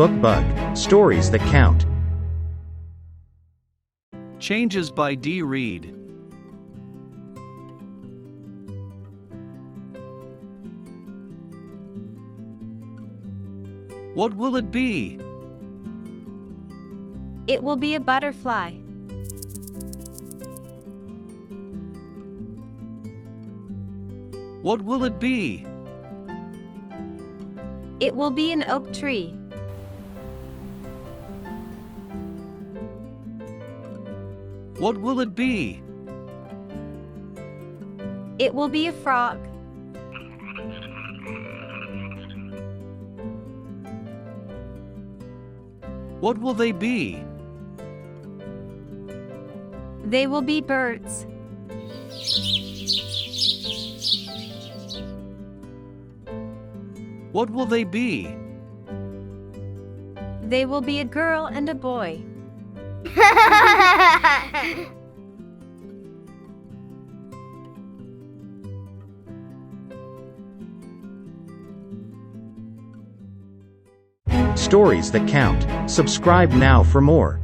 Book Bug, Stories That Count. Changes by D. Reed. What will it be? It will be a butterfly. What will it be? It will be an oak tree. What will it be? It will be a frog. What will they be? They will be birds. What will they be? They will be a girl and a boy. Stories That Count. Subscribe now for more.